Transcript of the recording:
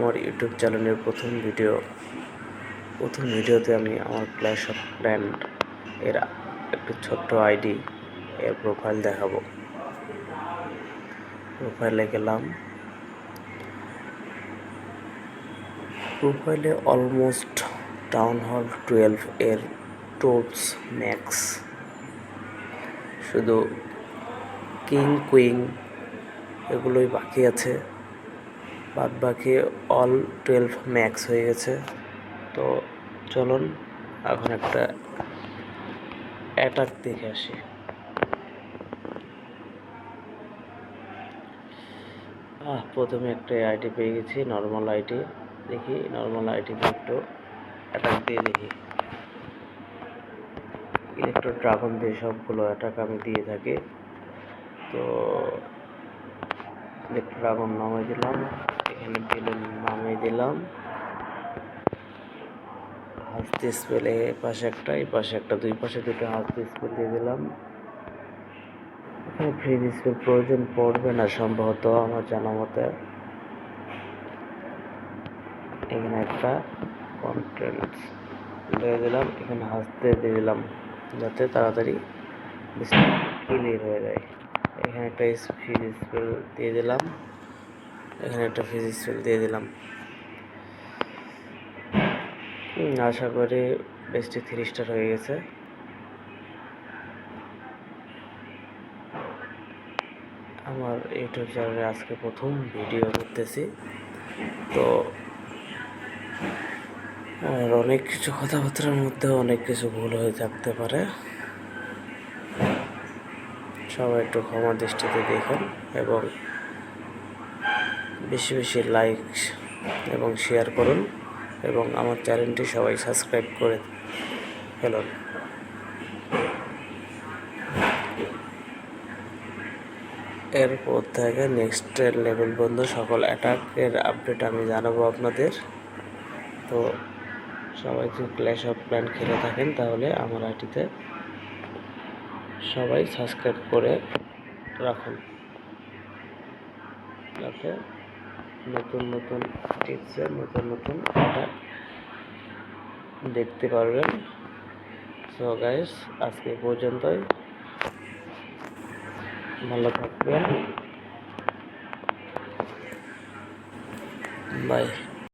আমার ইউটিউব চ্যানেলের প্রথম ভিডিওতে আমি আমার ক্ল্যাশ অফ ক্ল্যান এর একটু ছোট্ট আইডি এর প্রোফাইল দেখাবো। প্রোফাইলে গেলাম, প্রোফাইলে অলমোস্ট টাউন হল 12 এর টপস ম্যাক্স, শুধু কিং কুইং এগুলোই বাকি আছে, বাদ বাকি অল 12 ম্যাক্স হয়ে গেছে। তো চলুন এখন একটা অ্যাটাক দেখে আসি। প্রথমে একটা আইডি পেয়ে গেছি, নর্মাল আইডি। দেখি নর্মাল আইডিতে একটু অ্যাটাক দিয়ে দেখি। ইলেকট্রো ড্রাগন দিয়ে সবগুলো অ্যাটাক আমি দিয়ে থাকি। তো ইলেকট্রো ড্রাগন নামিয়ে দিলাম, এখানে বেলুন নামিয়ে দিলাম, হাসতে স্পেলে পাশে একটা, এই পাশে একটা, দুই পাশে দুটো হাসতে স্পেল দিয়ে দিলাম। এখানে ফ্রি স্পেল প্রয়োজন পড়বে না সম্ভবত আমার জানা মতে। এখানে একটা কন্টেন্ট দিয়ে দিলাম, এখানে হাসতে দিয়ে দিলাম যাতে তাড়াতাড়ি ক্লিয়ার হয়ে যায়। এখানে একটা ফ্রি স্পেল দিয়ে দিলাম, এখানে একটা ফ্রি স্পেল দিয়ে দিলাম। আশা করি বেস্টে 3 স্টার হয়ে গেছে। আমার ইউটিউব চ্যানেলে আজকে প্রথম ভিডিও করতেছি, তো আর অনেক কিছু কথাবার্তার মধ্যে অনেক কিছু ভুল হয়ে থাকতে পারে। সবাই একটু ক্ষমা দৃষ্টিতে দেখুন এবং বেশি বেশি লাইক এবং শেয়ার করুন এবং আমার চ্যানেলটি সবাই সাবস্ক্রাইব করে ফেলুন। এরপর থেকে নেক্সট লেভেল বন্ধু সকল অ্যাটাকের আপডেট আমি জানাবো আপনাদের। তো সবাই যদি ক্ল্যাশ অফ ক্ল্যান খেলে থাকেন তাহলে আমার আইডিতে সবাই সাবস্ক্রাইব করে রাখুন, যাতে নতুন নতুন টিপসের নতুন নতুন অ্যাটাক দেখতে পারবেন। সো গাইস, আজকে পর্যন্তই, ভালো থাকবেন, বাই।